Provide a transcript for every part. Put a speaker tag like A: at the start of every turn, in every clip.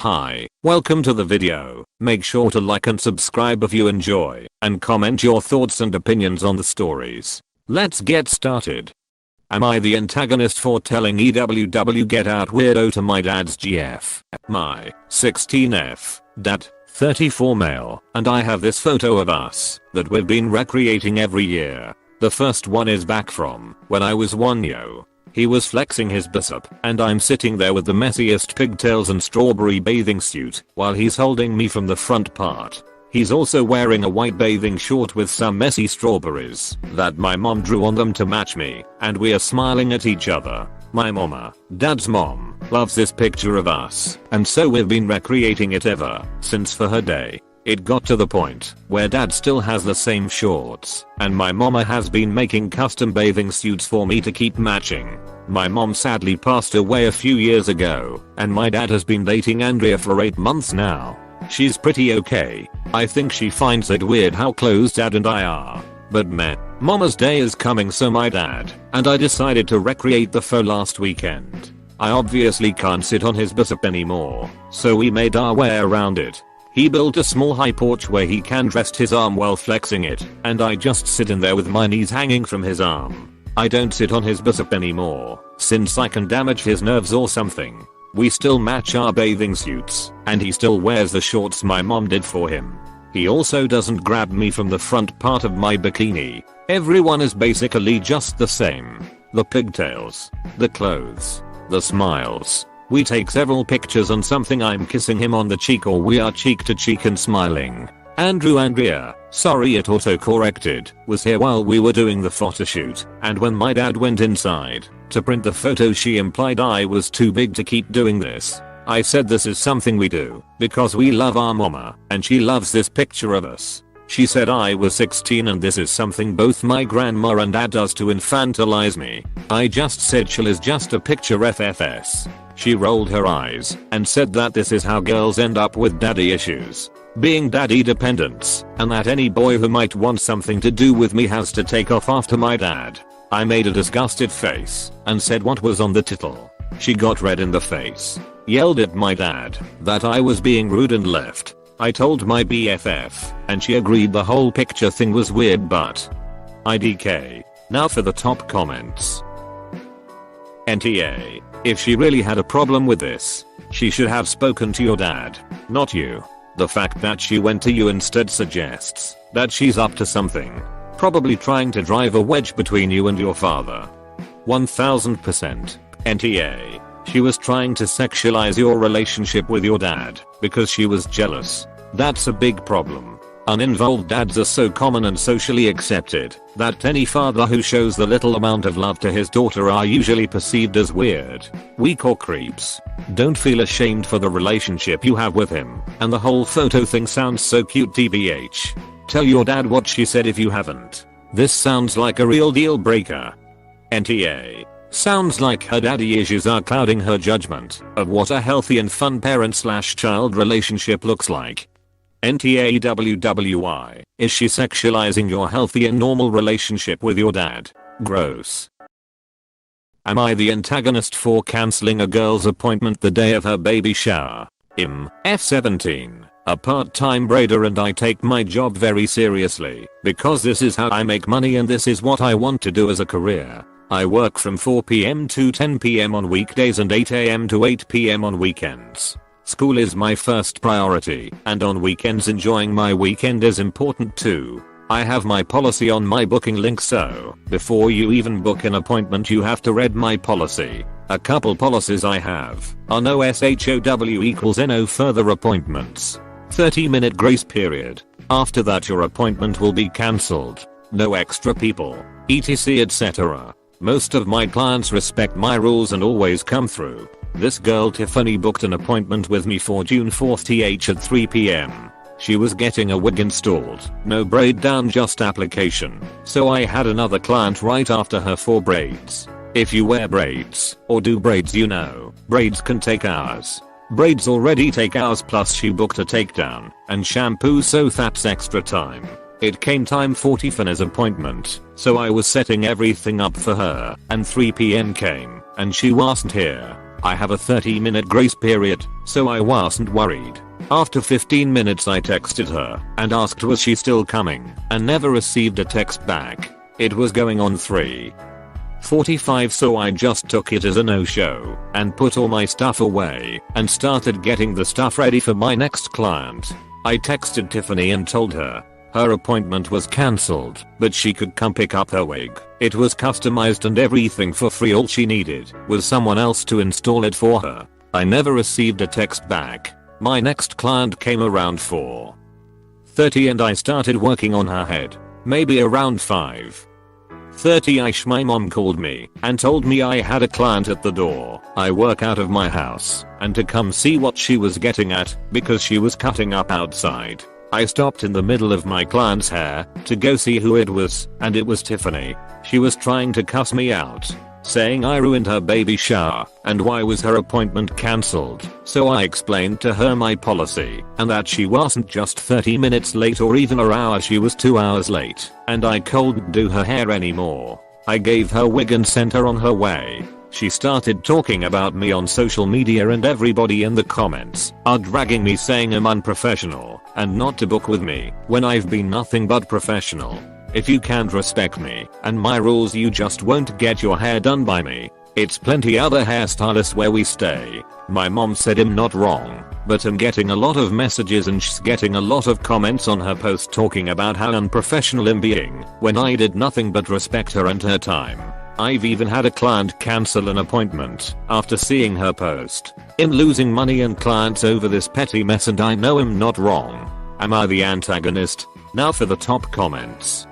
A: Hi, welcome to the video. Make sure to like and subscribe if you enjoy, and comment your thoughts and opinions on the stories. Let's get started. Am I the antagonist for telling EWW get out weirdo to my dad's GF? My 16F dad, 34 male, and I have this photo of us that we've been recreating every year. The first one is back from when I was 1 yo. He was flexing his bicep, and I'm sitting there with the messiest pigtails and strawberry bathing suit while he's holding me from the front part. He's also wearing a white bathing short with some messy strawberries that my mom drew on them to match me, and we are smiling at each other. My mama, dad's mom, loves this picture of us, and so we've been recreating it ever since for her day. It got to the point where dad still has the same shorts, and my mama has been making custom bathing suits for me to keep matching. My mom sadly passed away a few years ago, and my dad has been dating Andrea for 8 months now. She's pretty okay. I think she finds it weird how close dad and I are. But meh. Mama's day is coming, so my dad and I decided to recreate the photo last weekend. I obviously can't sit on his bicep anymore, so we made our way around it. He built a small high porch where he can rest his arm while flexing it, and I just sit in there with my knees hanging from his arm. I don't sit on his bicep anymore, since I can damage his nerves or something. We still match our bathing suits, and he still wears the shorts my mom did for him. He also doesn't grab me from the front part of my bikini. Everyone is basically just the same. The pigtails, the clothes, the smiles. We take several pictures on something. I'm kissing him on the cheek, or we are cheek to cheek and smiling. Andrea, sorry it auto-corrected, was here while we were doing the photo shoot, and when my dad went inside to print the photo, she implied I was too big to keep doing this. I said this is something we do because we love our mama, and she loves this picture of us. She said I was 16 and this is something both my grandma and dad does to infantilize me. I just said chill is just a picture FFS. She rolled her eyes and said that this is how girls end up with daddy issues, being daddy dependents, and that any boy who might want something to do with me has to take off after my dad. I made a disgusted face and said what was on the tittle. She got red in the face, yelled at my dad that I was being rude, and left. I told my BFF, and she agreed the whole picture thing was weird, but IDK. Now for the top comments. NTA. If she really had a problem with this, she should have spoken to your dad, not you. The fact that she went to you instead suggests that she's up to something. Probably trying to drive a wedge between you and your father. 1000%. NTA. She was trying to sexualize your relationship with your dad because she was jealous. That's a big problem. Uninvolved dads are so common and socially accepted that any father who shows the little amount of love to his daughter are usually perceived as weird, weak, or creeps. Don't feel ashamed for the relationship you have with him, and the whole photo thing sounds so cute tbh. Tell your dad what she said if you haven't. This sounds like a real deal breaker. NTA. Sounds like her daddy issues are clouding her judgment of what a healthy and fun parent/child relationship looks like. NTAWWY. Is she sexualizing your healthy and normal relationship with your dad? Gross. Am I the antagonist for canceling a girl's appointment the day of her baby shower? F17. A part-time braider, and I take my job very seriously because this is how I make money and this is what I want to do as a career. I work from 4 PM to 10 PM on weekdays and 8 AM to 8 PM on weekends. School is my first priority, and on weekends enjoying my weekend is important too. I have my policy on my booking link, so before you even book an appointment you have to read my policy. A couple policies I have are no SHOW equals no further appointments. 30-minute grace period. After that your appointment will be cancelled. No extra people, etc, etc. Most of my clients respect my rules and always come through. This girl Tiffany booked an appointment with me for June 4th th at 3 PM. She was getting a wig installed, no braid down, just application. So I had another client right after her for braids. If you wear braids or do braids, you know, braids can take hours. Braids already take hours, plus she booked a takedown and shampoo, so that's extra time. It came time for Tiffany's appointment, so I was setting everything up for her, and 3 PM came, and she wasn't here. I have a 30-minute grace period, so I wasn't worried. After 15 minutes I texted her and asked was she still coming, and never received a text back. It was going on 3:45, so I just took it as a no-show and put all my stuff away and started getting the stuff ready for my next client. I texted Tiffany and told her her appointment was cancelled, but she could come pick up her wig. It was customized and everything for free. All she needed was someone else to install it for her. I never received a text back. My next client came around 4:30 and I started working on her head. Maybe around 5:30ish my mom called me and told me I had a client at the door. I work out of my house and to come see what she was getting at because she was cutting up outside. I stopped in the middle of my client's hair to go see who it was, and it was Tiffany. She was trying to cuss me out, saying I ruined her baby shower and why was her appointment cancelled. So I explained to her my policy and that she wasn't just 30 minutes late or even an hour, she was 2 hours late, and I couldn't do her hair anymore. I gave her wig and sent her on her way. She started talking about me on social media and everybody in the comments are dragging me, saying I'm unprofessional and not to book with me when I've been nothing but professional. If you can't respect me and my rules, you just won't get your hair done by me. It's plenty other hairstylists where we stay. My mom said I'm not wrong, but I'm getting a lot of messages and she's getting a lot of comments on her post talking about how unprofessional I'm being when I did nothing but respect her and her time. I've even had a client cancel an appointment after seeing her post. I'm losing money and clients over this petty mess, and I know I'm not wrong. Am I the antagonist? Now for the top comments.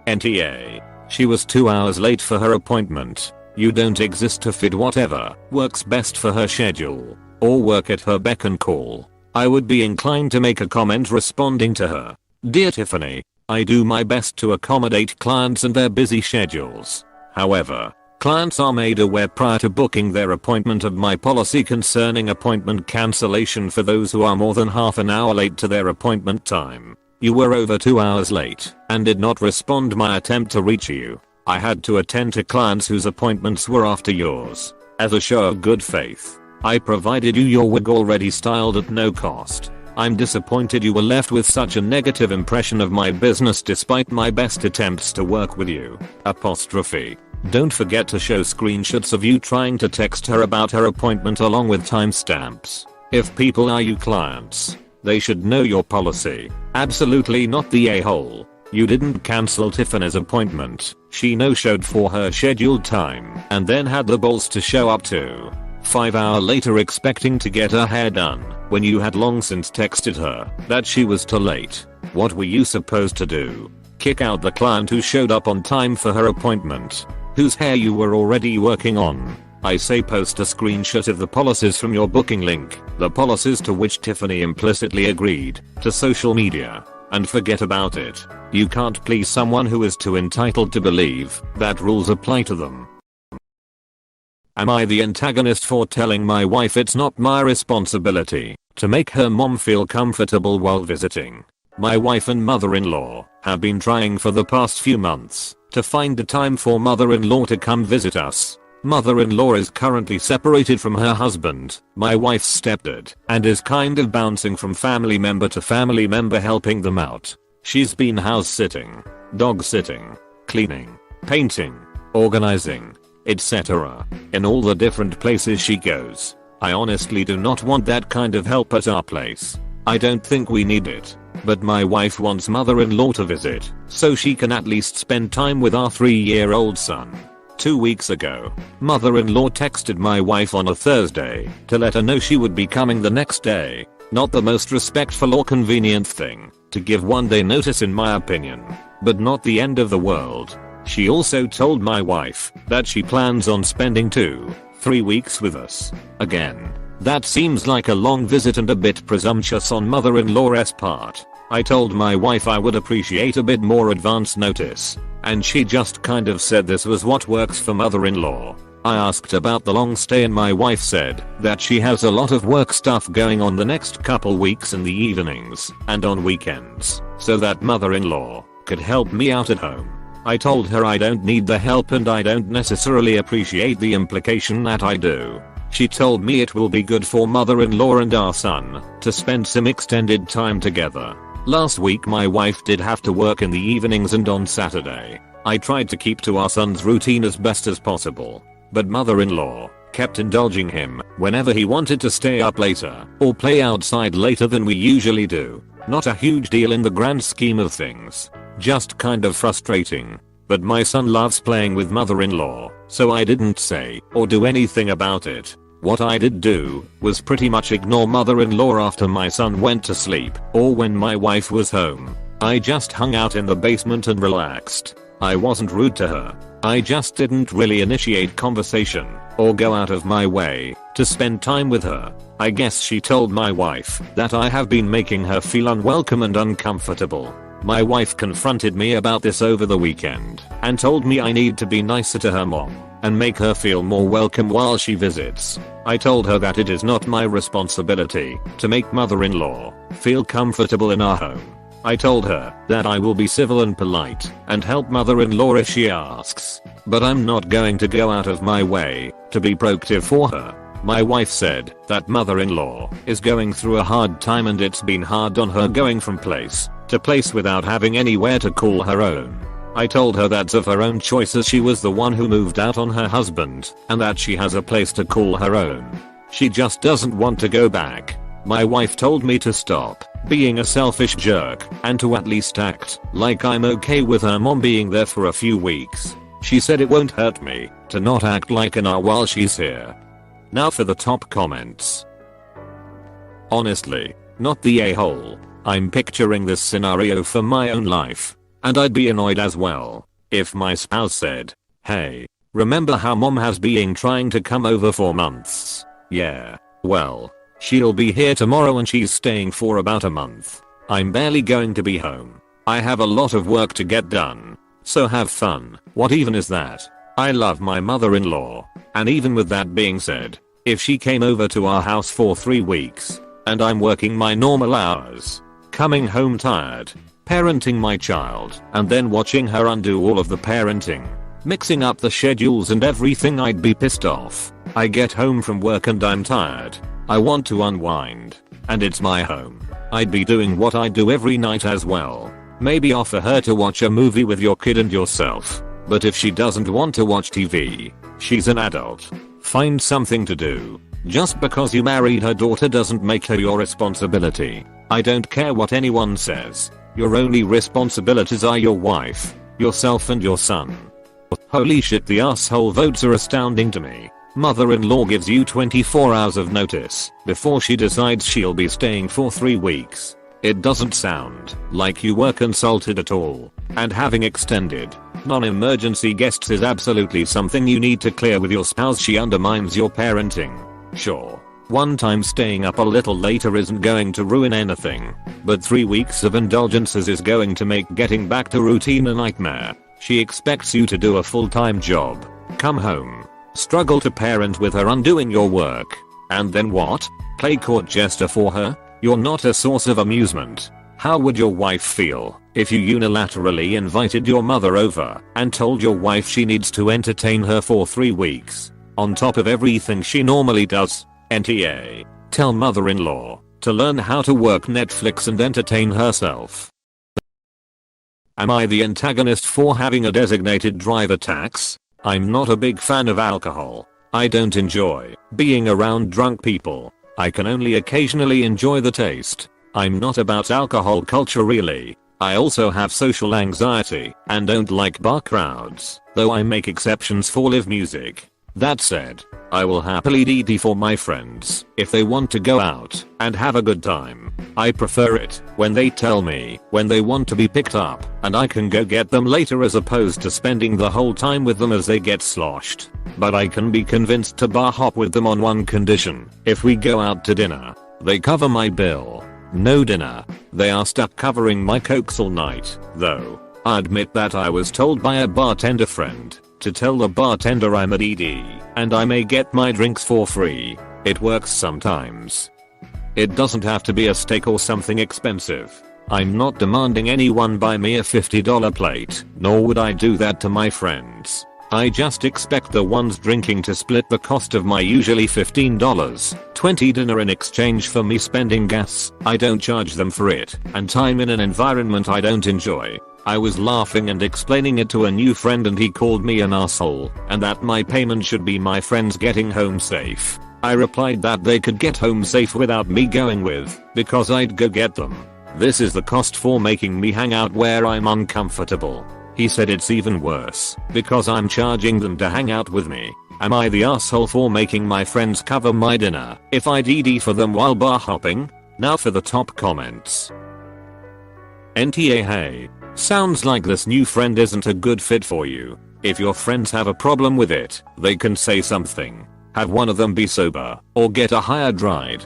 A: NTA. She was 2 hours late for her appointment. You don't exist to fit whatever works best for her schedule or work at her beck and call. I would be inclined to make a comment responding to her. Dear Tiffany, I do my best to accommodate clients and their busy schedules. However, clients are made aware prior to booking their appointment of my policy concerning appointment cancellation for those who are more than half an hour late to their appointment time. You were over 2 hours late and did not respond to my attempt to reach you. I had to attend to clients whose appointments were after yours. As a show of good faith, I provided you your wig already styled at no cost. I'm disappointed you were left with such a negative impression of my business despite my best attempts to work with you. Apostrophe. Don't forget to show screenshots of you trying to text her about her appointment along with timestamps. If people are you clients, they should know your policy. Absolutely not the a-hole. You didn't cancel Tiffany's appointment. She no-showed for her scheduled time and then had the balls to show up 5 hours later expecting to get her hair done when you had long since texted her that she was too late. What were you supposed to do? Kick out the client who showed up on time for her appointment, whose hair you were already working on? I say post a screenshot of the policies from your booking link, the policies to which Tiffany implicitly agreed, to social media, and forget about it. You can't please someone who is too entitled to believe that rules apply to them. Am I the antagonist for telling my wife it's not my responsibility to make her mom feel comfortable while visiting? My wife and mother-in-law have been trying for the past few months to find a time for mother-in-law to come visit us. Mother-in-law is currently separated from her husband, my wife's stepdad, and is kind of bouncing from family member to family member helping them out. She's been house sitting, dog sitting, cleaning, painting, organizing, etc. in all the different places she goes. I honestly do not want that kind of help at our place. I don't think we need it. But my wife wants mother-in-law to visit so she can at least spend time with our 3-year-old son. 2 weeks ago, mother-in-law texted my wife on a Thursday to let her know she would be coming the next day. Not the most respectful or convenient thing to give 1 day notice in my opinion, but not the end of the world. She also told my wife that she plans on spending 2-3 weeks with us. Again, that seems like a long visit and a bit presumptuous on mother-in-law's part. I told my wife I would appreciate a bit more advance notice, and she just kind of said this was what works for mother-in-law. I asked about the long stay and my wife said that she has a lot of work stuff going on the next couple weeks in the evenings and on weekends, so that mother-in-law could help me out at home. I told her I don't need the help and I don't necessarily appreciate the implication that I do. She told me it will be good for mother-in-law and our son to spend some extended time together. Last week my wife did have to work in the evenings and on Saturday. I tried to keep to our son's routine as best as possible, but mother-in-law kept indulging him whenever he wanted to stay up later or play outside later than we usually do. Not a huge deal in the grand scheme of things, just kind of frustrating. But my son loves playing with mother-in-law, so I didn't say or do anything about it. What I did do was pretty much ignore mother-in-law after my son went to sleep or when my wife was home. I just hung out in the basement and relaxed. I wasn't rude to her. I just didn't really initiate conversation or go out of my way to spend time with her. I guess she told my wife that I have been making her feel unwelcome and uncomfortable. My wife confronted me about this over the weekend and told me I need to be nicer to her mom and make her feel more welcome while she visits. I told her that it is not my responsibility to make mother-in-law feel comfortable in our home. I told her that I will be civil and polite and help mother-in-law if she asks, but I'm not going to go out of my way to be proactive for her. My wife said that mother-in-law is going through a hard time and it's been hard on her going from place to place without having anywhere to call her own. I told her that's of her own choice as she was the one who moved out on her husband and that she has a place to call her own. She just doesn't want to go back. My wife told me to stop being a selfish jerk and to at least act like I'm okay with her mom being there for a few weeks. She said it won't hurt me to not act like an while she's here. Now for the top comments. Honestly, not the a-hole. I'm picturing this scenario for my own life, and I'd be annoyed as well if my spouse said, "Hey, remember how mom has been trying to come over for months? Yeah, well, she'll be here tomorrow and she's staying for about a month. I'm barely going to be home. I have a lot of work to get done. So have fun." What even is that? I love my mother-in-law, and even with that being said, if she came over to our house for 3 weeks and I'm working my normal hours, coming home tired, parenting my child, and then watching her undo all of the parenting, mixing up the schedules and everything, I'd be pissed off. I get home from work and I'm tired. I want to unwind, and it's my home. I'd be doing what I do every night as well. Maybe offer her to watch a movie with your kid and yourself. But if she doesn't want to watch TV, she's an adult. Find something to do. Just because you married her daughter doesn't make her your responsibility. I don't care what anyone says. Your only responsibilities are your wife, yourself and your son. Holy shit, the asshole votes are astounding to me. Mother-in-law gives you 24 hours of notice before she decides she'll be staying for 3 weeks. It doesn't sound like you were consulted at all, and having extended non-emergency guests is absolutely something you need to clear with your spouse. She undermines your parenting. Sure, one time staying up a little later isn't going to ruin anything, but 3 weeks of indulgences is going to make getting back to routine a nightmare. She expects you to do a full-time job, come home, struggle to parent with her undoing your work, and then what? Play court jester for her? You're not a source of amusement. How would your wife feel if you unilaterally invited your mother over and told your wife she needs to entertain her for 3 weeks? On top of everything she normally does. NTA. Tell mother-in-law to learn how to work Netflix and entertain herself. Am I the antagonist for having a designated driver tax? I'm not a big fan of alcohol. I don't enjoy being around drunk people. I can only occasionally enjoy the taste. I'm not about alcohol culture really. I also have social anxiety and don't like bar crowds, though I make exceptions for live music. That said, I will happily DD for my friends if they want to go out and have a good time. I prefer it when they tell me when they want to be picked up and I can go get them later as opposed to spending the whole time with them as they get sloshed. But I can be convinced to bar hop with them on one condition: if we go out to dinner, they cover my bill. No dinner. They are stuck covering my cokes all night, though. I admit that I was told by a bartender friend to tell the bartender I'm a DD and I may get my drinks for free. It works sometimes. It doesn't have to be a steak or something expensive. I'm not demanding anyone buy me a $50 plate, nor would I do that to my friends. I just expect the ones drinking to split the cost of my usually $15, $20 dinner in exchange for me spending gas I don't charge them for it, and time in an environment I don't enjoy. I was laughing and explaining it to a new friend and he called me an asshole and that my payment should be my friends getting home safe. I replied that they could get home safe without me going with, because I'd go get them. This is the cost for making me hang out where I'm uncomfortable. He said it's even worse, because I'm charging them to hang out with me. Am I the asshole for making my friends cover my dinner if I DD for them while bar hopping? Now for the top comments. NTA hey. Sounds like this new friend isn't a good fit for you. If your friends have a problem with it, they can say something. Have one of them be sober, or get a hired ride.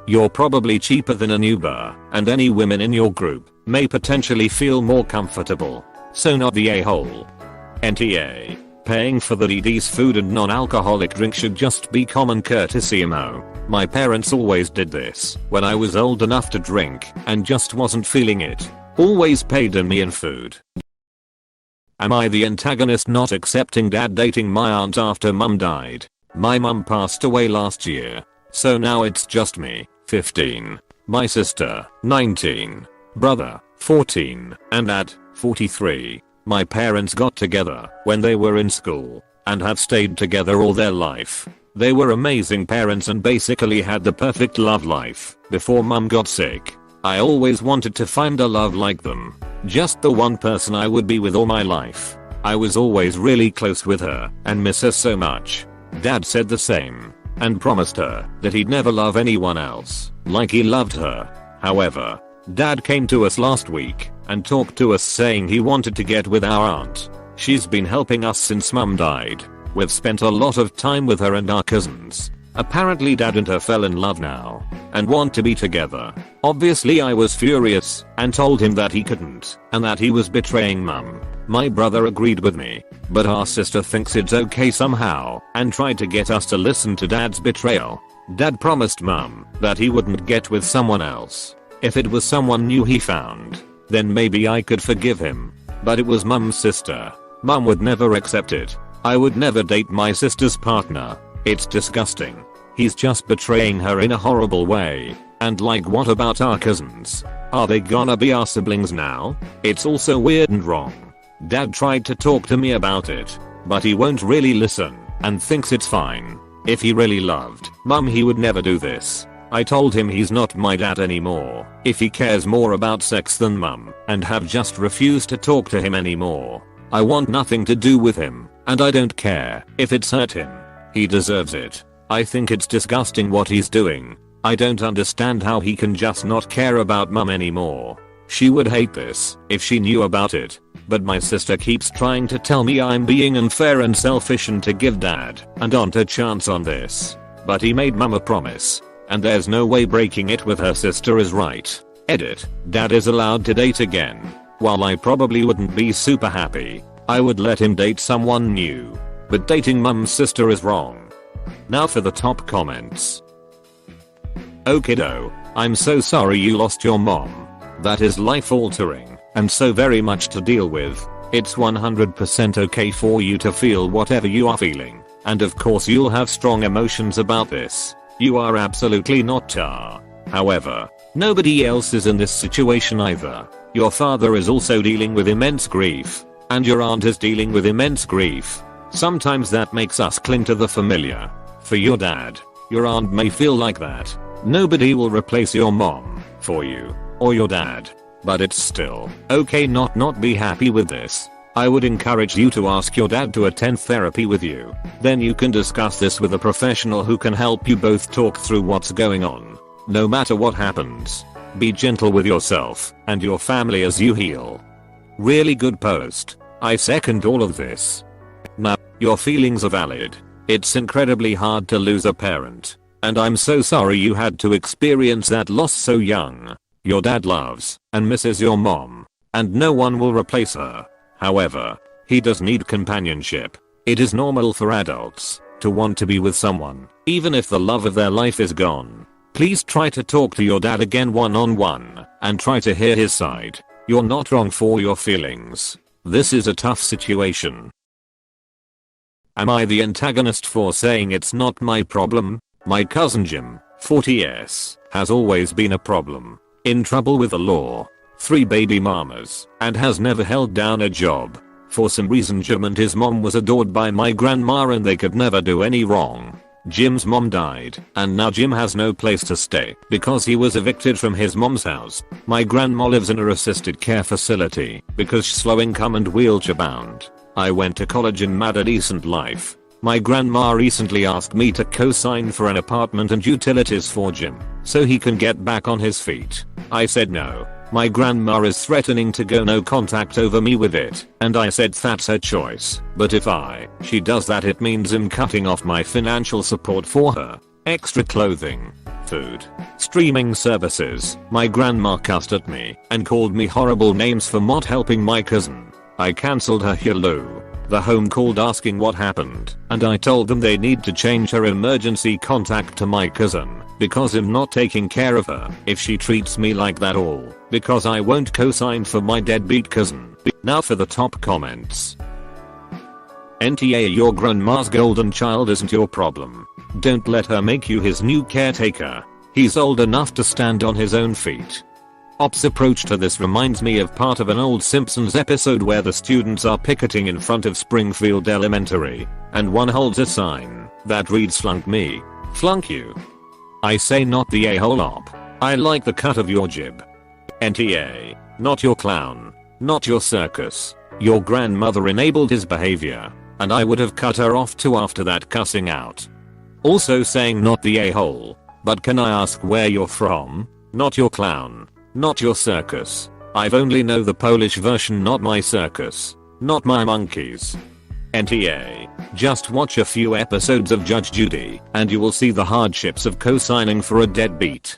A: You're probably cheaper than an Uber, and any women in your group may potentially feel more comfortable. So not the a-hole. NTA. Paying for the DD's food and non-alcoholic drink should just be common courtesy mo. My parents always did this when I was old enough to drink and just wasn't feeling it. Always paid in me and food. Am I the antagonist not accepting dad dating my aunt after mum died? My mum passed away last year, so now it's just me, 15, my sister, 19, brother, 14, and dad, 43. My parents got together when they were in school and have stayed together all their life. They were amazing parents and basically had the perfect love life before mum got sick. I always wanted to find a love like them. Just the one person I would be with all my life. I was always really close with her and miss her so much. Dad said the same and promised her that he'd never love anyone else like he loved her. However, Dad came to us last week and talked to us saying he wanted to get with our aunt. She's been helping us since mum died. We've spent a lot of time with her and our cousins. Apparently dad and her fell in love now and want to be together. Obviously I was furious and told him that he couldn't and that he was betraying mum. My brother agreed with me, but our sister thinks it's okay somehow and tried to get us to listen to dad's betrayal. Dad promised mum that he wouldn't get with someone else. If it was someone new he found, then maybe I could forgive him. But it was mum's sister. Mum would never accept it. I would never date my sister's partner. It's disgusting. He's just betraying her in a horrible way. And like, what about our cousins? Are they gonna be our siblings now? It's also weird and wrong. Dad tried to talk to me about it, but he won't really listen and thinks it's fine. If he really loved mum he would never do this. I told him he's not my dad anymore if he cares more about sex than mum, and have just refused to talk to him anymore. I want nothing to do with him, and I don't care if it's hurt him. He deserves it. I think it's disgusting what he's doing. I don't understand how he can just not care about mum anymore. She would hate this if she knew about it. But my sister keeps trying to tell me I'm being unfair and selfish and to give dad and aunt a chance on this. But he made mum a promise, and there's no way breaking it with her sister is right. Edit. Dad is allowed to date again. While I probably wouldn't be super happy, I would let him date someone new. But dating mum's sister is wrong. Now for the top comments. Oh kiddo, I'm so sorry you lost your mom. That is life altering and so very much to deal with. It's 100% okay for you to feel whatever you are feeling, and of course you'll have strong emotions about this. You are absolutely not tar. However, nobody else is in this situation either. Your father is also dealing with immense grief, and your aunt is dealing with immense grief. Sometimes that makes us cling to the familiar. For your dad, your aunt may feel like that. Nobody will replace your mom for you or your dad, but it's still okay not be happy with this. I would encourage you to ask your dad to attend therapy with you. Then you can discuss this with a professional who can help you both talk through what's going on. No matter what happens, be gentle with yourself and your family as you heal. Really good post. I second all of this. Now, your feelings are valid. It's incredibly hard to lose a parent, and I'm so sorry you had to experience that loss so young. Your dad loves and misses your mom, and no one will replace her. However, he does need companionship. It is normal for adults to want to be with someone, even if the love of their life is gone. Please try to talk to your dad again one-on-one and try to hear his side. You're not wrong for your feelings. This is a tough situation. Am I the antagonist for saying it's not my problem? My cousin Jim, 40s, has always been a problem. In trouble with the law, 3 baby mamas, and has never held down a job. For some reason Jim and his mom was adored by my grandma and they could never do any wrong. Jim's mom died, and now Jim has no place to stay because he was evicted from his mom's house. My grandma lives in a assisted care facility because she's low income and wheelchair bound. I went to college and mad a decent life. My grandma recently asked me to co-sign for an apartment and utilities for Jim so he can get back on his feet. I said no. My grandma is threatening to go no contact over me with it, and I said that's her choice, but if she does that it means I'm cutting off my financial support for her. Extra clothing, food, streaming services. My grandma cussed at me and called me horrible names for not helping my cousin. I cancelled her hello. The home called asking what happened, and I told them they need to change her emergency contact to my cousin because I'm not taking care of her if she treats me like that, all because I won't co-sign for my deadbeat cousin. Now for the top comments. NTA, your grandma's golden child isn't your problem. Don't let her make you his new caretaker. He's old enough to stand on his own feet. Ops approach to this reminds me of part of an old Simpsons episode where the students are picketing in front of Springfield Elementary, and one holds a sign that reads "Flunk me. Flunk you." I say not the a-hole op. I like the cut of your jib. NTA, not your clown, not your circus. Your grandmother enabled his behavior, and I would have cut her off too after that cussing out. Also saying not the a-hole, but can I ask where you're from? Not your clown. Not your circus. I've only know the Polish version, not my circus. Not my monkeys. NTA. Just watch a few episodes of Judge Judy and you will see the hardships of co-signing for a deadbeat.